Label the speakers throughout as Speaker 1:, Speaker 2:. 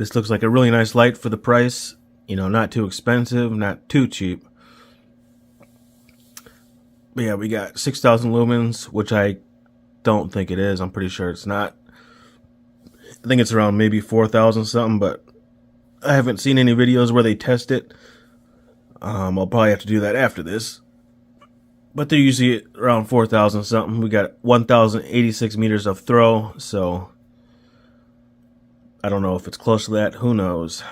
Speaker 1: This looks like a really nice light for the price. You know, not too expensive, not too cheap. But yeah, we got 6,000 lumens, which I don't think it is. I'm pretty sure it's not. I think it's around maybe 4,000 something, but I haven't seen any videos where they test it. I'll probably have to do that after this. But they're usually around 4,000 something. We got 1,086 meters of throw, so I don't know if it's close to that. Who knows?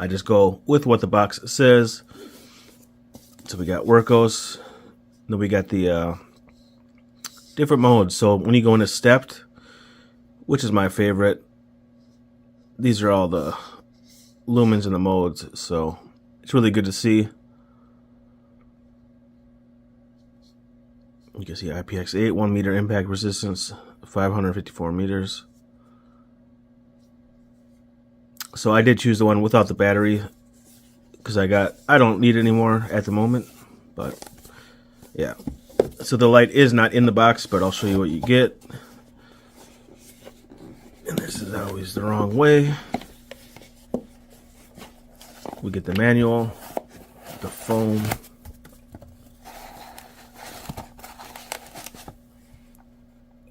Speaker 1: I just go with what the box says. So we got Wórkos. Then we got the different modes. So when you go into stepped, which is my favorite, these are all the lumens and the modes. So it's really good to see. You can see IPX8, 1 meter impact resistance, 554 meters. So I did choose the one without the battery because I don't need it anymore at the moment. But yeah, so the light is not in the box, but I'll show you what you get. And this is always the wrong way. We get the manual, the foam,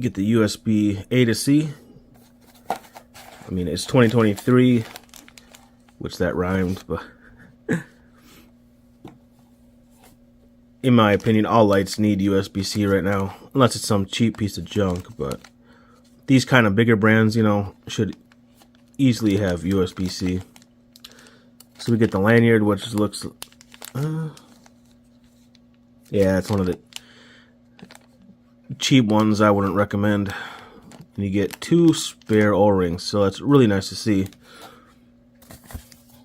Speaker 1: get the USB A to C. I mean, it's 2023, which that rhymed, but in my opinion, all lights need USB-C right now, unless it's some cheap piece of junk. But these kind of bigger brands, you know, should easily have USB-C. So we get the lanyard, which looks, yeah, it's one of the cheap ones I wouldn't recommend. And you get 2 spare O-rings, so that's really nice to see.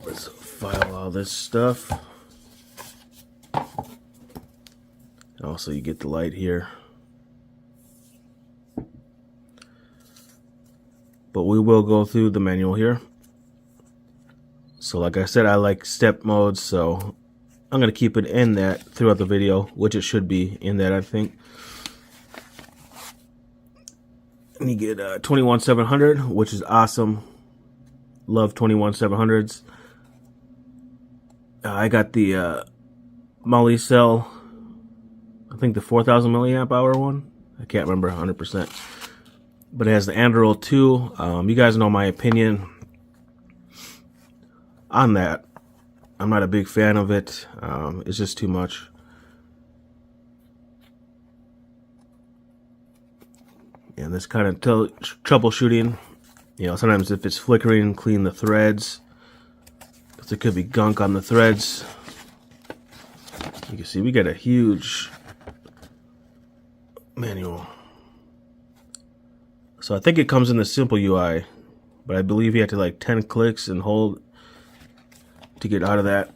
Speaker 1: Let's file all this stuff. Also, you get the light here. But we will go through the manual here. So like I said, I like step modes, so I'm going to keep it in that throughout the video, which it should be in that, I think. And you get 21700, which is awesome. Love 21700s. I got the Molly cell, I think the 4,000 milliamp hour one. I can't remember 100%. But it has the Android 2. You guys know my opinion on that. I'm not a big fan of it. It's just too much. And this kind of troubleshooting, you know, sometimes if it's flickering, clean the threads, because there could be gunk on the threads. You can see we got a huge manual. So I think it comes in the simple UI, but I believe you have to like 10 clicks and hold to get out of that.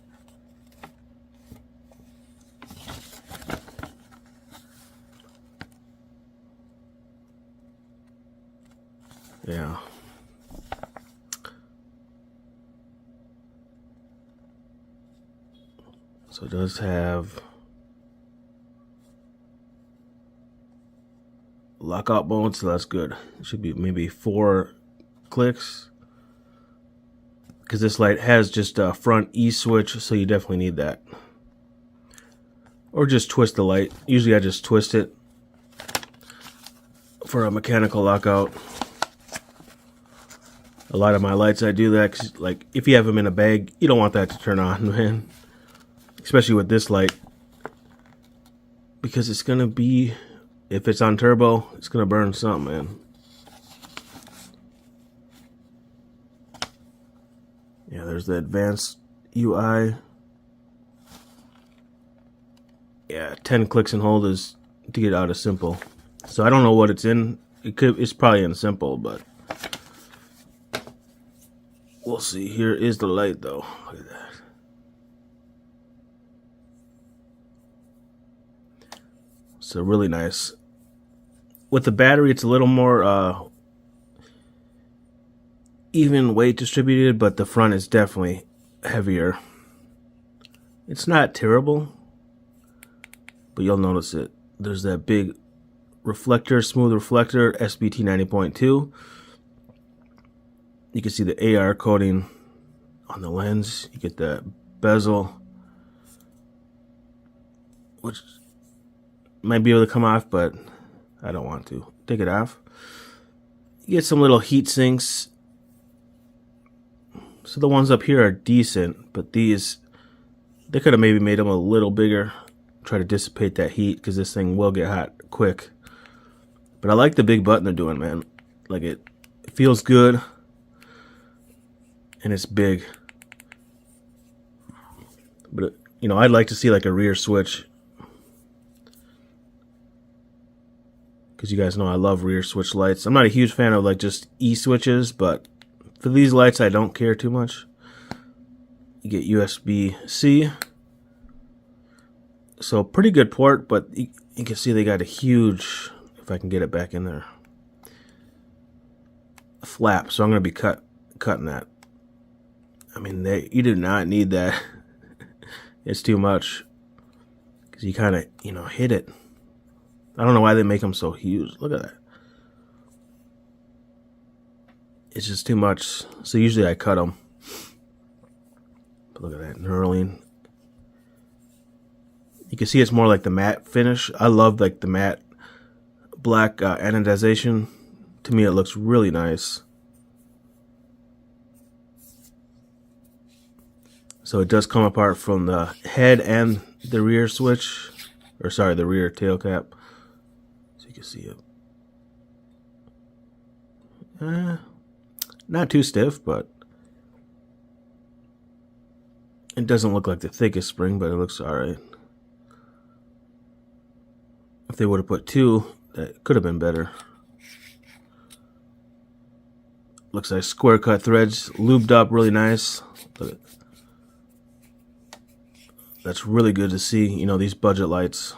Speaker 1: Yeah. So it does have lockout mode, so that's good. It should be maybe 4 clicks, because this light has just a front E switch, so you definitely need that. Or just twist the light. Usually I just twist it for a mechanical lockout. A lot of my lights I do that, 'cause like if you have them in a bag, you don't want that to turn on, man. Especially with this light, because it's gonna be, if it's on turbo, it's gonna burn something, man. Yeah, there's the advanced UI. Yeah, 10 clicks and hold is to get out of simple. So I don't know what it's in. It's probably in simple, but we'll see. Here is the light, though. Look at that. So really nice. With the battery, it's a little more even weight distributed, but the front is definitely heavier. It's not terrible, but you'll notice it. There's that big reflector, smooth reflector, SBT 90.2. You You can see the AR coating on the lens. You get the bezel, which might be able to come off, but I don't want to take it off. You get some little heat sinks. So the ones up here are decent, but these, they could have maybe made them a little bigger. Try to dissipate that heat, because this thing will get hot quick. But I like the big button they're doing, man. Like, it feels good, and it's big. But, you know, I'd like to see like a rear switch, because you guys know I love rear switch lights. I'm not a huge fan of like just E-switches, but for these lights I don't care too much. You get USB-C. So pretty good port, but you can see they got a huge, if I can get it back in there, flap. So I'm going to be cutting that. I mean, you do not need that. It's too much, because you kind of, you know, hit it. I don't know why they make them so huge. Look at that. It's just too much. So usually I cut them. But look at that knurling. You can see it's more like the matte finish. I love like the matte black anodization. To me, it looks really nice. So it does come apart from the head and the rear switch, or sorry, the rear tail cap. So you can see it. Not too stiff, but it doesn't look like the thickest spring, but it looks alright. If they would have put two, that could have been better. Looks like square cut threads, lubed up really nice. Look at, that's really good to see, you know, these budget lights.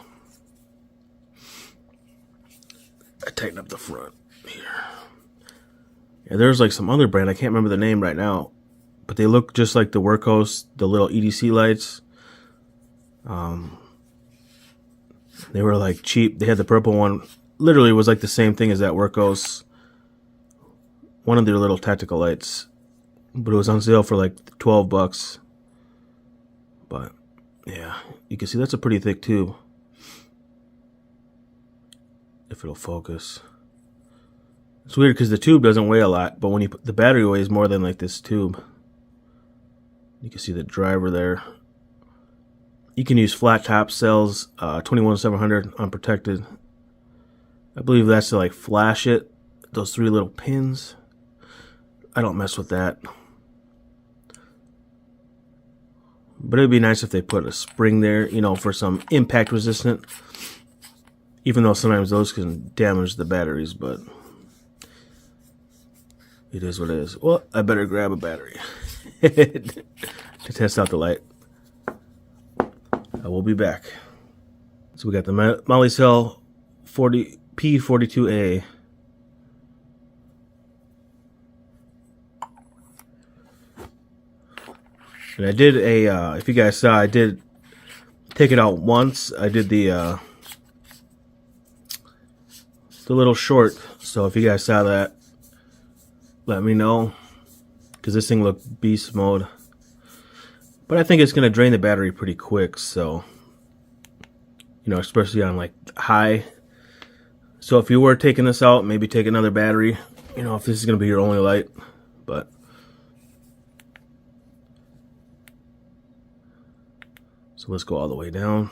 Speaker 1: I tighten up the front here. Yeah, there's like some other brand, I can't remember the name right now, but they look just like the Wurkos, the little EDC lights. They were like cheap. They had the purple one. Literally was like the same thing as that Wurkos. One of their little tactical lights. But it was on sale for like 12 bucks. But yeah, you can see that's a pretty thick tube. If it'll focus. It's weird because the tube doesn't weigh a lot, but when you put the battery weighs more than like this tube. You can see the driver there. You can use flat top cells, 21700 unprotected. I believe that's to like flash it. Those three little pins. I don't mess with that. But it'd be nice if they put a spring there, you know, for some impact resistant. Even though sometimes those can damage the batteries, but it is what it is. Well, I better grab a battery to test out the light. I will be back. So we got the Molicel P42A. And I did a, if you guys saw, I did take it out once. I did the little short. So if you guys saw that, let me know. Because this thing looked beast mode. But I think it's going to drain the battery pretty quick, so, you know, especially on like high. So if you were taking this out, maybe take another battery, you know, if this is going to be your only light. But so let's go all the way down.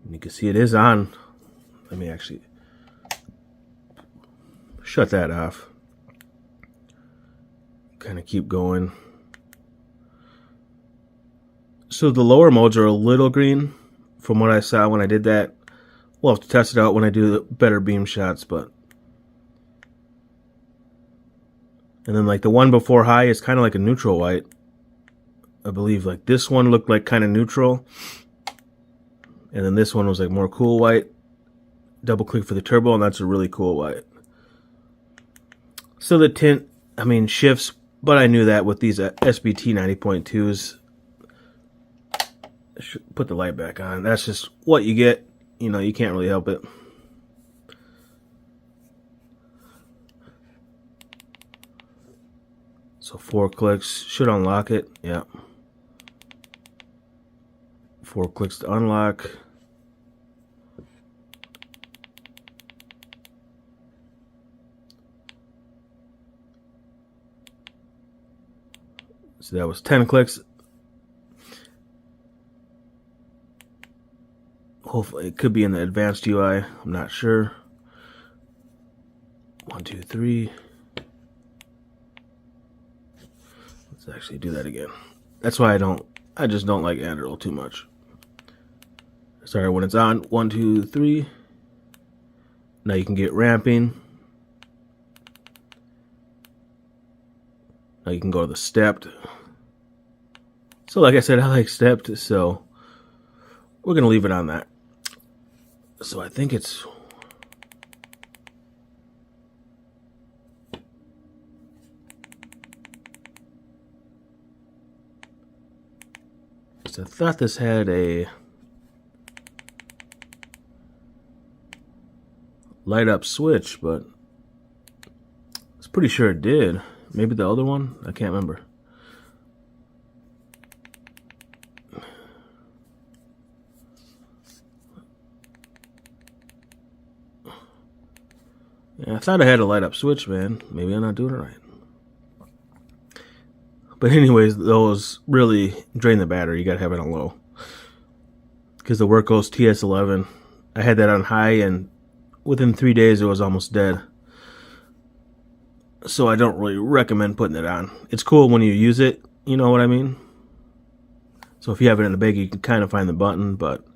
Speaker 1: And you can see it is on. Let me actually shut that off. Kind of keep going. So the lower modes are a little green from what I saw when I did that. We'll have to test it out when I do the better beam shots, but and then like the one before high is kind of like a neutral white. I believe like this one looked like kind of neutral. And then this one was like more cool white. Double click for the turbo and that's a really cool white. So the tint, I mean, shifts, but I knew that with these SBT 90.2s. Put the light back on. That's just what you get. You know, you can't really help it. So 4 clicks should unlock it. Yeah. 4 clicks to unlock. So that was 10 clicks. Hopefully it could be in the advanced UI. I'm not sure. 1, 2, 3. Let's actually do that again. That's why I just don't like Android too much. Sorry, when it's on, 1, 2, 3. Now you can get ramping. Now you can go to the stepped. So like I said, I like stepped, so we're gonna leave it on that. So I think it's I thought this had a light up switch, but I was pretty sure it did. Maybe the other one? I can't remember. Yeah, I thought I had a light up switch, man. Maybe I'm not doing it right. But anyways, those really drain the battery. You gotta have it on low. Because the Wurkos TS11, I had that on high, and within 3 days it was almost dead. So I don't really recommend putting it on. It's cool when you use it, you know what I mean? So if you have it in the bag, you can kind of find the button, but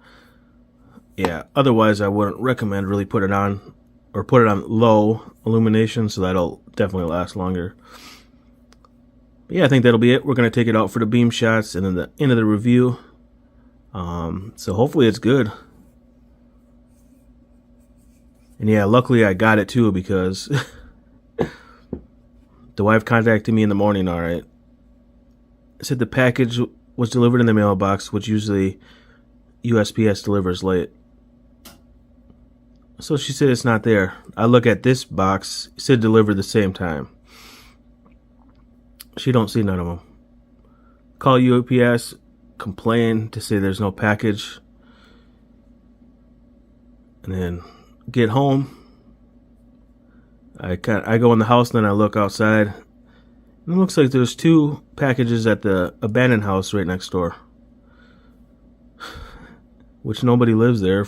Speaker 1: yeah, otherwise I wouldn't recommend really put it on, or put it on low illumination, so that'll definitely last longer. But yeah, I think that'll be it. We're going to take it out for the beam shots and then the end of the review. So hopefully it's good. And yeah, luckily I got it too, because the wife contacted me in the morning, alright. Said the package was delivered in the mailbox, which usually USPS delivers late. So she said it's not there. I look at this box, it said delivered the same time. She don't see none of them. Call UPS, complain to say there's no package, and then get home. I go in the house, and then I look outside, and it looks like there's 2 packages at the abandoned house right next door, which nobody lives there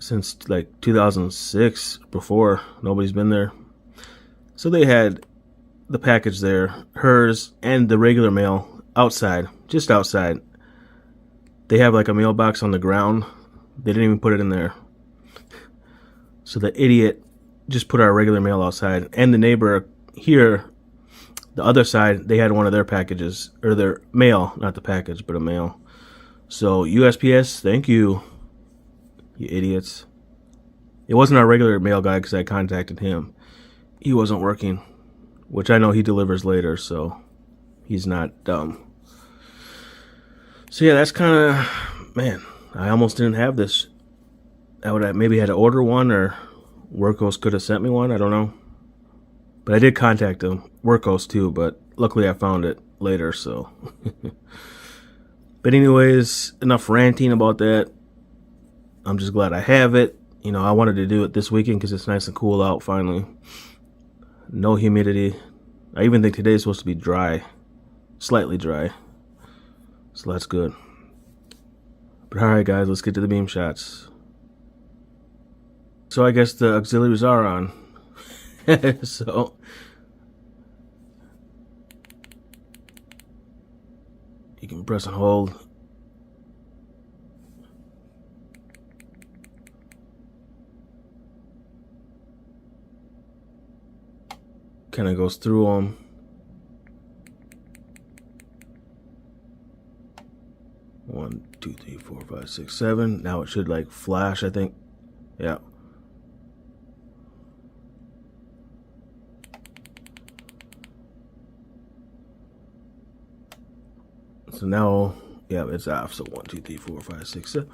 Speaker 1: since like 2006. Before, nobody's been there. So they had the package there, hers and the regular mail outside, just outside. They have like a mailbox on the ground. They didn't even put it in there. So the idiot just put our regular mail outside. And the neighbor here, the other side, they had one of their packages, or their mail, not the package, but a mail. So USPS, thank you, you idiots. It wasn't our regular mail guy, because I contacted him. He wasn't working, which I know he delivers later, so he's not dumb. So yeah, that's kind of, man, I almost didn't have this. I would have maybe had to order one, or Wurkos could have sent me one, I don't know. But I did contact them, Wurkos too, but luckily I found it later, so. But anyways, enough ranting about that. I'm just glad I have it. You know, I wanted to do it this weekend because it's nice and cool out finally. No humidity. I even think today's supposed to be dry. Slightly dry. So that's good. But alright guys, let's get to the beam shots. So I guess the auxiliaries are on. So you can press and hold. Kind of goes through them. One, two, three, four, five, six, seven. Now it should like flash, I think. Yeah. So now, yeah, it's off. So 1, 2, 3, 4, 5, 6, 7.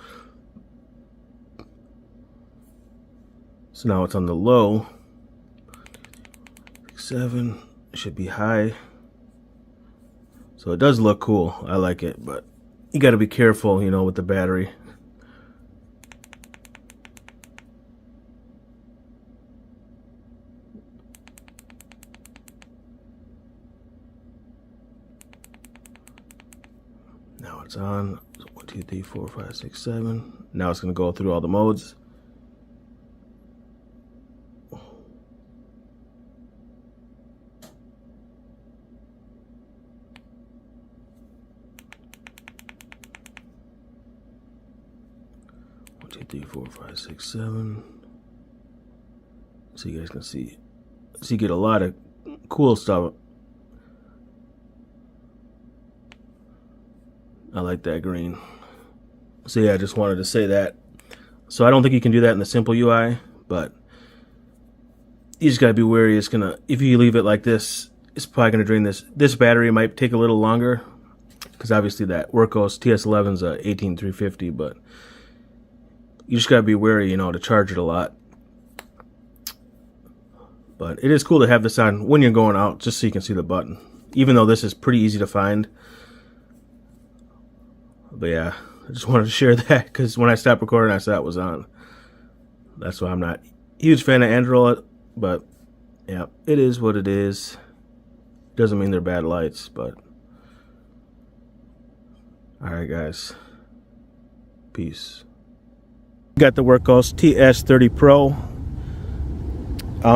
Speaker 1: So now it's on the low. 7. should be high. So it does look cool. I like it, but you got to be careful, you know, with the battery. Now it's on. 1, 2, 3, 4, 5, 6, 7. Now it's going to go through all the modes. One, 2, 3, 4, 5, 6, 7. So you guys can see. So you get a lot of cool stuff. I like that green. So yeah, I just wanted to say that. So I don't think you can do that in the simple UI, but you just gotta be wary. It's gonna, if you leave it like this, it's probably gonna drain this. This battery might take a little longer, because obviously that Wورk's TS11's a 18350, but you just gotta be wary, you know, to charge it a lot. But it is cool to have this on when you're going out, just so you can see the button. Even though this is pretty easy to find. But yeah, I just wanted to share that, because when I stopped recording, I saw it was on. That's why I'm not a huge fan of Android, but yeah, it is what it is. Doesn't mean they're bad lights, but alright guys, peace. Got the Wورk's TS30Pro.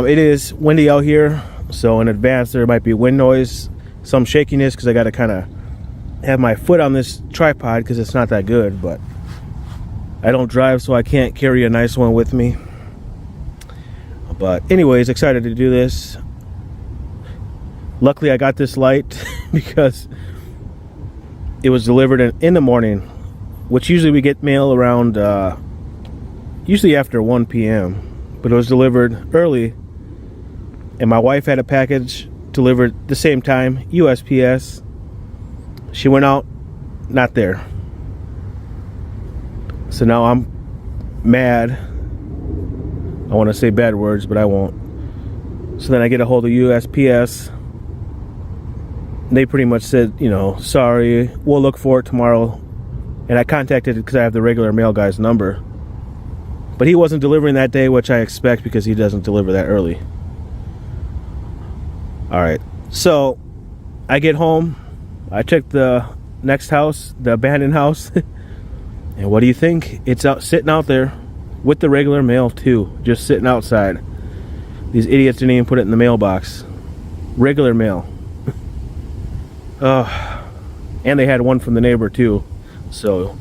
Speaker 1: It is windy out here, so in advance there might be wind noise, some shakiness, because I got to kind of have my foot on this tripod because it's not that good, but I don't drive, so I can't carry a nice one with me. But anyways, excited to do this. Luckily I got this light because it was delivered in the morning, which usually we get mail around usually after 1 p.m. but it was delivered early, and my wife had a package delivered the same time, USPS. She went out, not there. So now I'm mad. I want to say bad words, but I won't. So then I get a hold of USPS. They pretty much said, you know, sorry, we'll look for it tomorrow. And I contacted it because I have the regular mail guy's number. But he wasn't delivering that day, which I expect because he doesn't deliver that early. Alright, so I get home. I checked the next house, the abandoned house, and what do you think? It's out, sitting out there with the regular mail too, just sitting outside. These idiots didn't even put it in the mailbox. Regular mail. And they had one from the neighbor too. So,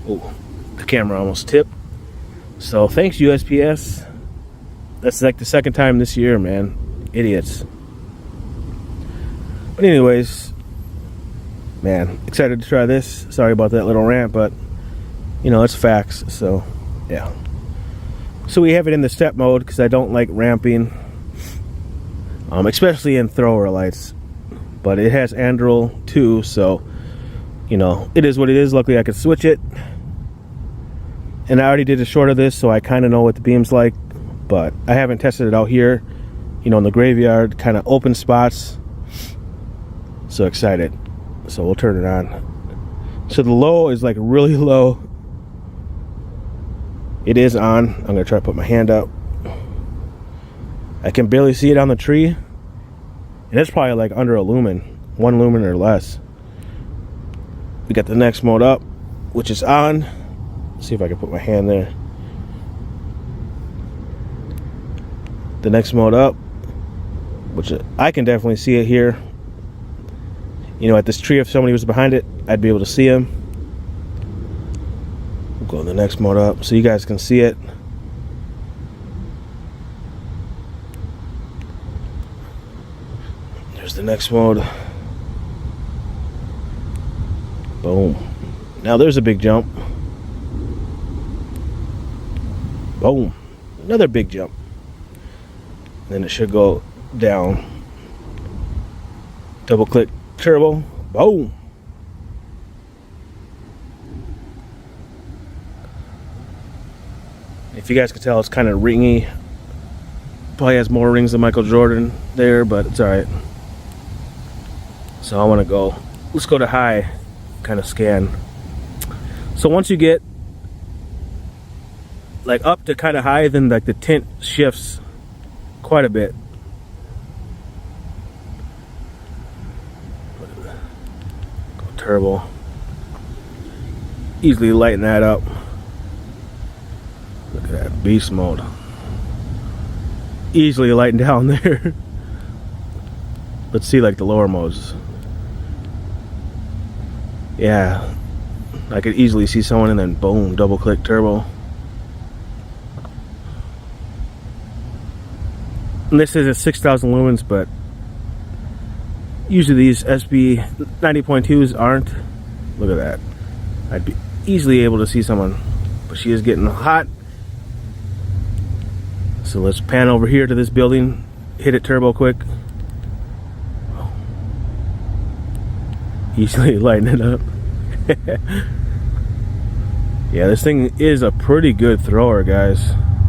Speaker 1: oh, the camera almost tipped. So thanks USPS. That's like the second time this year, man. Idiots. But anyways, man, excited to try this. Sorry about that little rant, but you know, it's facts. So yeah, so we have it in the step mode because I don't like ramping, especially in thrower lights. But it has Android too, so you know, it is what it is. Luckily I could switch it, and I already did a short of this, so I kind of know what the beam's like, but I haven't tested it out here, you know, in the graveyard, kind of open spots. So excited. So we'll turn it on. So the low is like really low. It is on. I'm gonna try to put my hand up. I can barely see it on the tree, and it's probably like under a lumen, 1 lumen or less. We got the next mode up, which is on. Let's see if I can put my hand there. The next mode up, which I can definitely see it here. You know, at this tree, if somebody was behind it, I'd be able to see him. We'll go to the next mode up so you guys can see it. There's the next mode. Boom. Now there's a big jump. Boom. Another big jump. Then it should go down. Double click turbo. Boom. If you guys can tell, it's kind of ringy. Probably has more rings than Michael Jordan there, but it's alright. So I want to go, let's go to high, kind of scan. So once you get like up to kind of high, then like the tint shifts quite a bit. Go turbo. Easily lighten that up. Look at that beast mode. Easily lighten down there. Let's see like the lower modes. Yeah, I could easily see someone and then boom, double click turbo. And this is at 6,000 lumens, but usually these SB 90.2s aren't. Look at that. I'd be easily able to see someone, but she is getting hot. So let's pan over here to this building, hit it turbo quick. Easily lighten it up. Yeah, this thing is a pretty good thrower, guys.